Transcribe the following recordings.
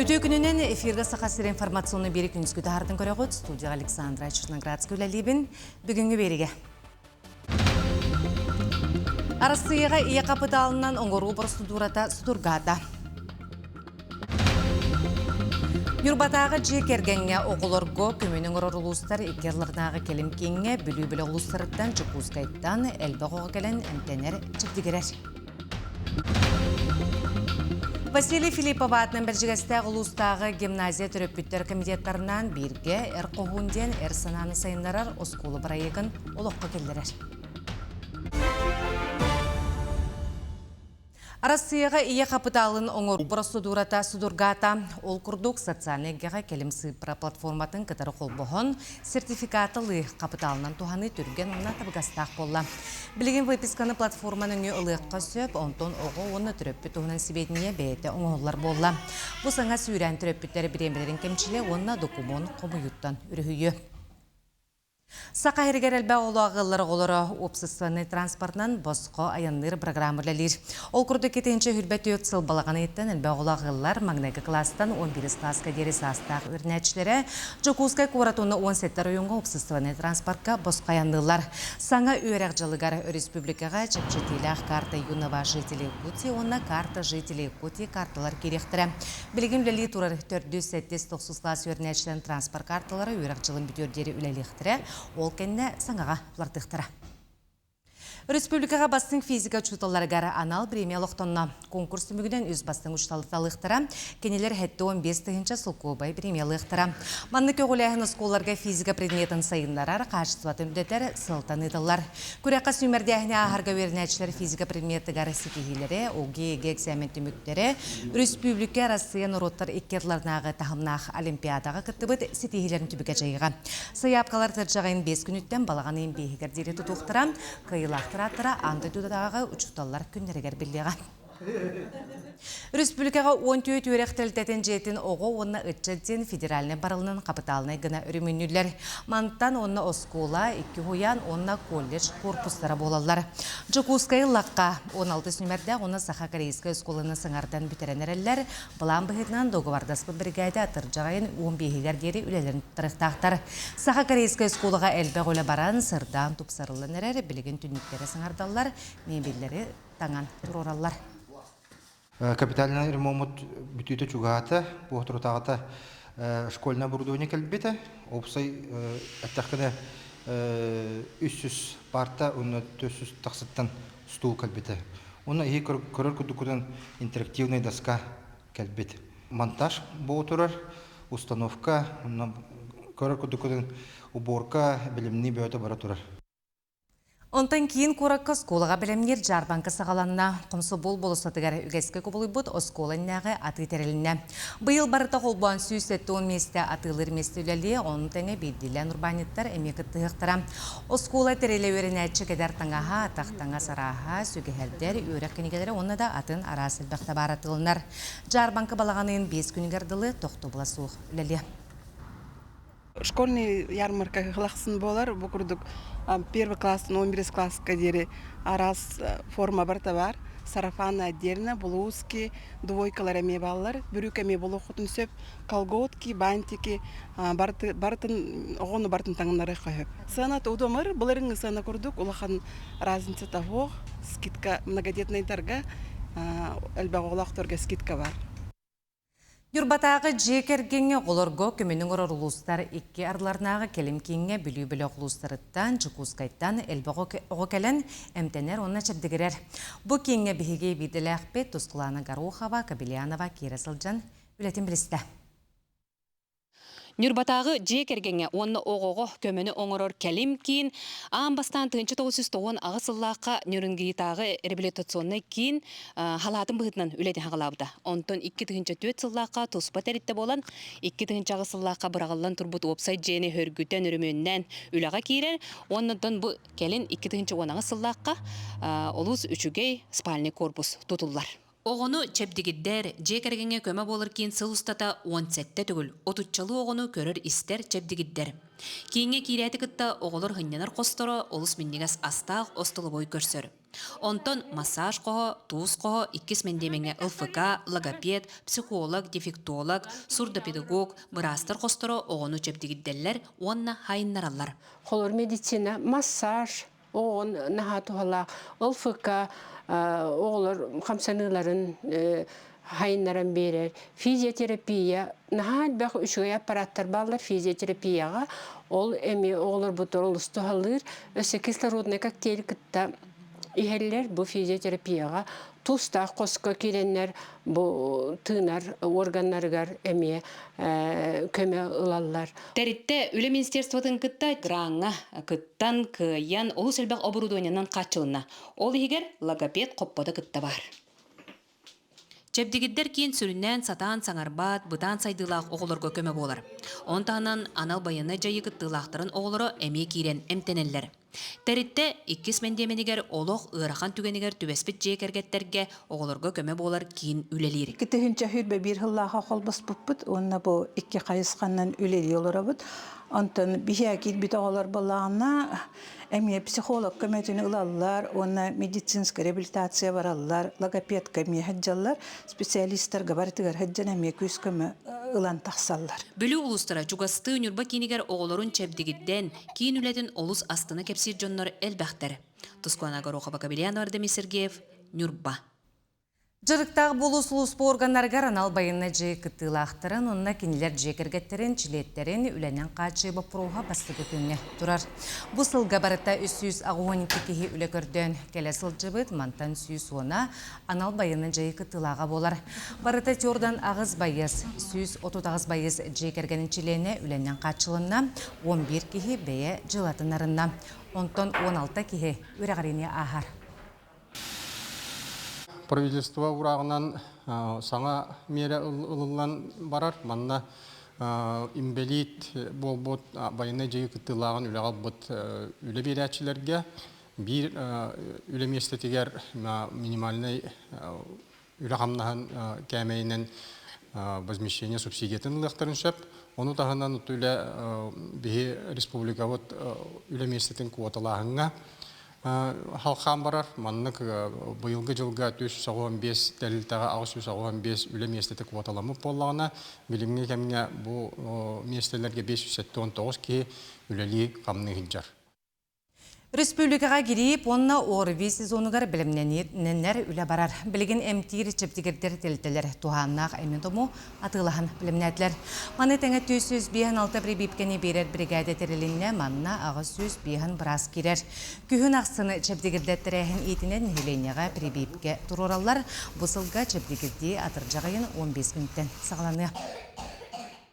Өтө күнінен эфирге сақасыр информационны бері күнізгі тағардың көріғыт. Студия Александра Черноградск өләлейбін. Бүгінгі беріге. Арасыйыға ие қапыталынан оңғыру процедурата судургада. Юрбатағы жекергенге оғылырго көменің ұрылыстар екерлернағы келім кеңге бүлі-бүлі ұлыстарыттан жүкузгайттан әлбі қоға келен әмтенер чіптігерер. Василий Филиппов атынан біржігістәғ ұлыстағы гимназия түрөппіттер комитеттарынан бірге әрқоғынден әрсананы сайындарар осколы бірайығын олыққа келдірер. Арасыйыға ие қапыталын оңыр процедурата судургата ол күрдік социальныйға келімсі платформатын кітары қол бұғын сертификатылы қапыталынан туғаны түрген онына табығастақ болла. Білген выписканы платформаның ұлыққа сөп, онтон оғы оны түрөппі туғынан себетіне бәйті оңғылар болла. Бұл саңа сүйрен түрөппіттері біремберін кемчілі онына документ қомыюттан үріхүйі. Сақа әргер әлбә олағылар олары общественный транспортнан босқо аянлыр программырлалыр. Ол күрді кетенші хүрбәт өт сыл балаған еттен әлбә олағылар магнегі кластан 11 класска дері састақ өрнәтшілері Жокускай куратуны 17 районға общественный транспортқа босқо аянлылар. Саңа өрәқ жылығар республикаға чепчетелях карта юнова жителей Кути, онна карта жителей Кути карталар керектірі. Білген үләлі турар 490 класс өрнәтшілен транспорт карталары өрәқ жылын бүтөрдері үләліктірі. Ол кәнне саңаға бұлардықтыра. Республикаға бастың физика чуталарғары анал премиялықтонна. Конкурс мүгіден үз бастың ұшталықтыра, кенелер хәтті 15-тігінші сұлқобай премиялықтыра. Манны көгіләхін ұсколарға физика предметін сайынларар, қашысуатын үдетер сылтан еділар. Күрәққа сүймердәхіне ағарға вернәтшілер физика предметі ғары сетихилері, оғы экзаменті мүктері, Республика Россиян ұроттар еккерларнағы тағымнақ олимпиадаға күттібіт сетихилерін түбіге жайыға. Сайапқалар тұржағайын 5 күніттен балағанын бейгер дереті тоқтыра, қайылақтыра анды дудадағы ұчықталар күннерігер білдеға. Республикаға 14 өректелтетін жетін оғы онына үтчеттен федеральный барылының қапыталына ғына үрімінілер. Манттан онына оскола, 2 хуян онына колледж корпустары болалар. Жокускай лаққа 16 нөмірді оны Саха Корейскай осколыны сыңардан бүтеренерелер. Бұлан бұхетінен доғывардаспы біргайды атыр жағайын 15-гер дері үлелерін тұрықтақтар. Саха Корейскай осколыға әлбі ғолы баран сырдан тұпсарылын әрі білген түніктері сыңардалар, мебелері таңан тұроралар. Капитальный ремонт битюта чугата, бухтрутагата школьное оборудование кальбита, опсай оттахкана үссүс парта, он төссүс таксыттан стул кальбита. Он и көрөр кудукудан интерактивная доска кальбит. Монтаж боутурар, установка, көрөр кудукудан уборка, билимни бөтө баратурар. Онтан кейін қораққа сколаға білімдер Жарбанка сағаланына құмсы бол-болысатығар үгескі көбілі бұд осколаннағы аты тереліне. Бұйыл барыта қолбуан сүйсетті он месті атылыр месті үләлі, оның тәңі бейділен урбаниттар әмекітті ғықтыра. Оскола терелі өрін әтші кәдер таңаға, атақтаңа сараға, сөйгелдер, өрек кенегелері оны да атын арасыл бәқті баратылынар. Жарбанка балағанын 5 күнігерділі тоқты бұла суық үләлі. Школьный ярмарка хлахсын болар, букурдук 1 класстан 11 класска дери арас форма барта бар, сарафаны отдельно, блузки, двойкалар эме баллар, бүрүк эме болу хотун сөп, колготки, бантики, бартын огону бартын таңнары кайып. Санат удомыр, буларың сана курдук, улахан разница того, скидка многодетный торга, элбаголакторга скидка бар. Юрбатағы жекергенге олырго көменің ұрыр ұлыстар екі арларнағы келім кеңге бүлі-бүлі ұлыстарыттан, жүкускайттан әлбіғі оғы кәлін әмтенер онына чәбдігірер. Бұ кеңге бігеге бейділі әқпет Тусқыланы Гарухава, Кабелянова, Кересілжан үлетін білісті. Нүрбатағы жекергенге онны оғығы көмені оңырыр кәлім кейін, ағанбастан 1990 ағысыллаққа нүрінгейтағы реабилитационны кейін халатын бұғытынан үлетін хағылабыда. Онтон 2004 сыллаққа тұспа тәрітті болан, 2000 ағысыллаққа бұрағылан тұрбыт опсайт жені хөргүтен үріміннен үліға кейрер, оннан бұл кәлін 2010 ағысыллаққа олыз үшігей спальный корпус тұтылар. Оғыны чәбдігіддер жекергенге көмі болыр кейін сыл ұстата 17 түгіл, 30-чалы оғыны көрір істер чәбдігіддер. Кейінге кейреті күтті оғылыр ғынненар қостыры олыс міннегес астақ остылы бой көрсір. Онтон массаж қоғы, туыз қоғы, иккес мендемеңе ЛФК, логопед, психолог, дефектолог, сурдопедагог, бұрастыр қостыры оғыну чептігідделер, онна хайыннаралар. Холор медицина, массаж, оғын наға туғала, ЛФК, оғылар қамсаныларын хайыннаран берер, физиотерапия, наға бәқ үшіғай аппараттар балар физиотерапияға, ол әме оғылар бұтыр ұлысты қалыр, өсі кислородный коктейль кітті ихеллер бұл физиотерапияға, туста қосқа керенлер бұл тынар органнарығар әме көме ұлалар. Тәрітті үлі министерствотын кітті граңа, кіттан, кыян, олу сәлбәқ оборудованиянан қачылына. Ол егер логопед қоппады кітті бар. Чепдигиддер кейін сүріннен сатан саңарбат, бұтан сайдылақ оғылырға көмі болар. Онтағынан анал байыны жайы кіттілақтырын оғылыры әме кейрен әмтенелер. Тәрітті иккес мендеменігер олық ұрақан түгенігер түбеспет жекергеттерге оғылырға көмі болар кейін үлелер. Кітігінші хүрбе бір ғыллаға қолбас бұппыт, онына бұл ikki қайысқаннан үлелі олар бұд. Антон бихәкет бит оғылар болағына әме психолог көмәтіні ұлалар, онына медицинская реабилитация баралар, логопед көме хәджалар, специалисттарға бартығар хәджан әме көз көмі ұлан тақсалар. Бүлі ұлыстыра жүгасты үнірба кейінігер оғылырын чәбдігідден кейін үлетін олыс астыны кәпсир жоннар әлбәқтері. Тұскуанағар оқа Бакабелиян Ардемий Сергеев, Нюрба. Жырықтағы болус-лус органнарғар анал байынна жей кыттылақтырын, онына кенелер жекергеттерін, чилеттерін үленен қачы бапыруға басты көтінне тұрар. Бұл сылға барыта 300 ағуанекі кеге үлі көрден келе сылжыбыт мантан сүйіз она анал байынна жей кыттылаға болар. Барыта тердан ағыз байыз, 130 ағыз байыз жекергенін чилене үленен қачылына 11 кеге бәе жылатынарына, онтон 16 кеге үрағарине ағар. Правительство урағынан саңа мере ұлылан барар. Манна имбелит болбот байына жайы кыттылағын үліғал бот үлі берәтшілерге бір үлі местетігер минимальный үлі қамнаған кәмейінен возмещение субсидиятын ұлықтарын сөп. Оны тағынан үлі бігі республика үлі местетін квоталағынға халқан барар. Маннық бұйылғы жылға 315 дәлілтаға 615 үлі местеті квоталамы болағына білімге кәміне бұл местелерге 579 ке үлілі қамны хиджар. Республикаға керейіп, онына орви сезонығар білімненер үлі барар. Білген әмтир чептігердер телтелер туғаннақ әмендому атылаған білімнәділер. Маны тәңі 206 прибипкені берер бригада терелінне манна ағы 105 біраз керер. Күхін ақсыны чептігердеттерәхін етінен хеленеға прибипке тұроралар. Бұсылға чептігерде атыржағайын 15 минуттен сағаланы.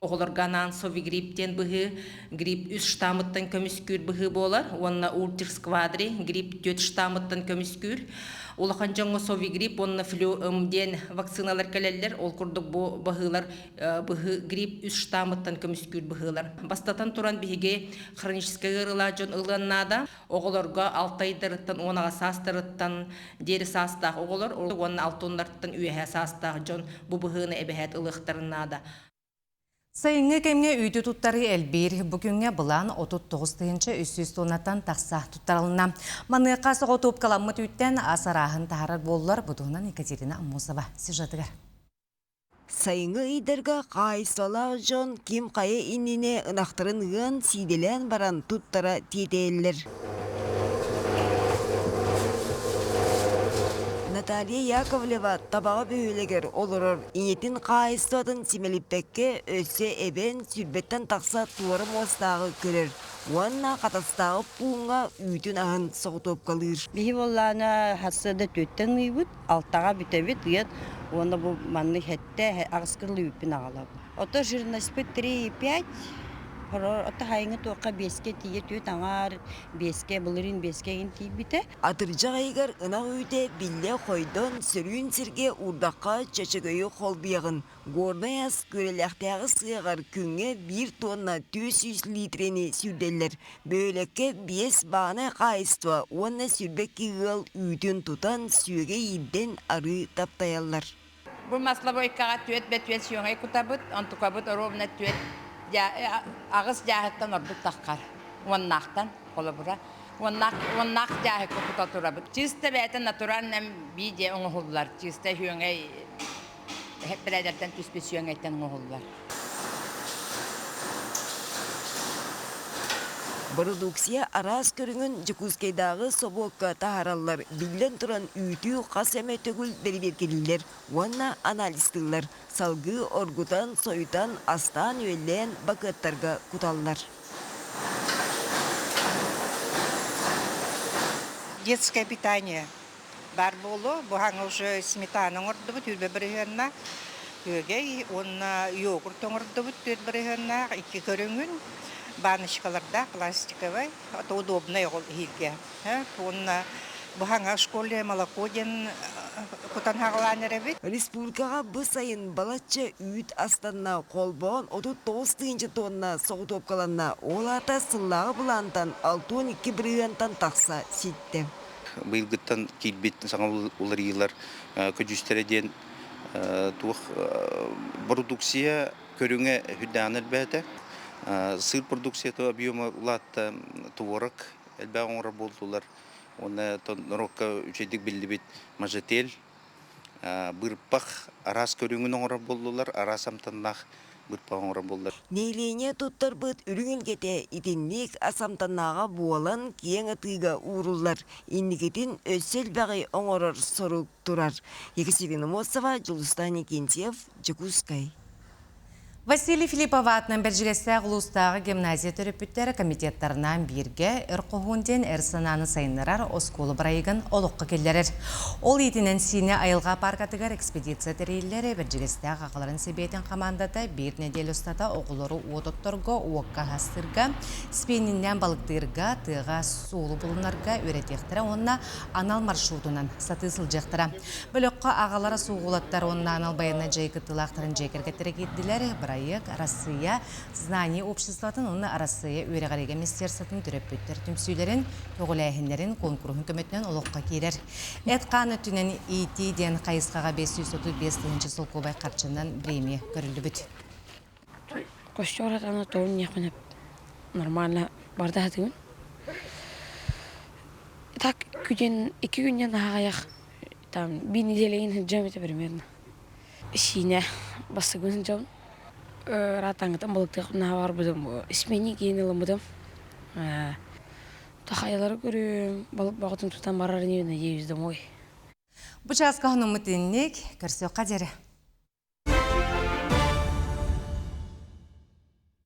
Оғылырғанан сови грипптен бұғы, грипп 3 штамыттан көміскүр бұғы болар. Онына уртир сквадри, грипп 4 штамыттан көміскүр. Олақан жаңғы сови грипп, онына флюмден вакциналар кәлелер, ол күрдік бұғылар бұғы грипп 3 штамыттан көміскүр бұғылар. Бастатан тұран біге хронический ғырыла жон ұлғаннада, оғылырға 6 айдырыттан, онаға састырыттан, дері састақ оғылыр, онына 6 онларттан үйәе састақ жон бұғыны әбәхәт ұлықтарыннада. Сайынғы кәмге үйді тұттары әлбейір бүгінге бұлан 39-тығыншы 300 тоннаттан тақса тұттарылына. Маны қасы ғотуып қаламмыт үйттен асарағын тағарар болылар бұдығынан Екатерина Аммосова сюжетігер. Сайыңы идерға қайсалақ жон кем қайы иніне ынақтырын ғын сиделен баран тұттара тетелер. Наталья Яковлева табаға бөйлегер олырыр. Инетін қайыстатын семеліппекке өсе әбен сүрбеттен тақса туарым остағы көрер. Уанна қатастағы пуыңа үйтін ағын соғытып қалыр. Бейі болланы хасыды төттен үйбіт, алтаға бүтәбіт үйет, оны бұл манны хәтті ағысқырлы үппін ағалап. Ота жирнаспы 3-5, ота хайыңы тоққа 5-ке тие төт аңар, 5-ке бұлырын 5-ке ген тейіп біті. Атыржақ айғар ынақ үйде білі қойдон сүрін сірге урдаққа чачығыйы қолбияғын. Горнай аз көреліқтағы сығығар күнге 1 тонна 200 литрені сүрделер. Бөлекке 5 бағына қайыстыва, оны сүрбекке ғыл үйтін тұтан сүйеге едден ары таптаялар. Бұл масла бойқаға түйет бәтует сүйеңе күтабыт, антықабыт ровна түйет. Ағыз жағыттан ордық таққар. Оннақтан қолы бұра. Оннақ жағы көпіта тұрабыт. Чисто бәйті натуральным биде оңғылар. Чисто хүйіңей, хеп бірәдерден түспес хүйіңейттен оңғылар. Продукция арас көріңін Жукускайдағы собокка тахаралар билен тұран үйтүү қас әмі төгіл берберкелілер. Уанна аналистылар. Салғы оргутан, сойтан, астан өйлен бакыттарға куталлар. Детское питание. Бар болу, бұған уже сметана орды бұт, үрбе бірігенна. Өгей, онна йогурт оңырды бұт, үрбе бірігенна. Iki көріңін. Баночкаларда пластиковый, это удобно ол хилге. Онна бұхаңа школе молоко ден кутанхағыланыр әбет. Республикаға бұл сайын балатча үйт астанна қолбоғын 39 тонна соғы топқаланна оларда сыллағы бұлантан 6-12 бригантан тақса сетті. Бұйылғыттан келбет саңа олар елар көджістереден туық продукция көріңе хүдданыр бәді. Сыр продукцияты объема улатта творог әлбә оңыр болдылар. Оны рокка үчедік білді бет мажетел, бұрпақ арас көріңін оңыр болдылар, арас амтаннақ бұрпақ оңыр болдылар. Нейлейне тұттар бұд үріңілгеті итінлік асамтаннаға буалан кең атыға уырулар. Иннігетін өссел бәғай оңырыр сұрық тұрар. Екатерина Мосова, Жылыстан Кентьев, Жукускай. Василий Филиппова атынан бәржілесі ғылыстағы гимназия түріпіттері комитеттерінен бірге үрқұғынден әрсінаны сайынырар осколы бірайығын олыққы келдерер. Ол етінен сіне айылға паркатығар экспедиция тірейлері бәржілесі ғақыларын себейтін командада бір недель ұстата оғылыры уототторға, уаққа ғастырға, спенінен балықтырға, тыға суылы бұлынарға өретектірі онына анал маршрутынан сатысыл жақтыра. Бөліққа ағалары суғылаттар онына анал баяна жайқытылақтарын жекергеттері кеттілері Россия, знание обществотын, оны Россия өреғареге министерствотын түреппеттер түмсүйлерін, тоғылайхендерін конкурс үкіметінен олыққа кейлер. Әтқан өттінен ИТ-ден қайысқаға 535 сыл көбай қарчындан премия көрілді бүт. Көшті оратаны тоғын неқініп нормально барды әдігін. Так, 2 күннен ағаяқ, бір неделейін жәметі примерно. Шине басы күнін жауын. Ратаңғытын балықтықына бар бұдым, ісмені кейін ұлымыдым. Тақайлары көрім, балық бағытын тұтан барарын евіне ейіздім ой. Бұчасқа ғының мұтыннек көрсеу қадері.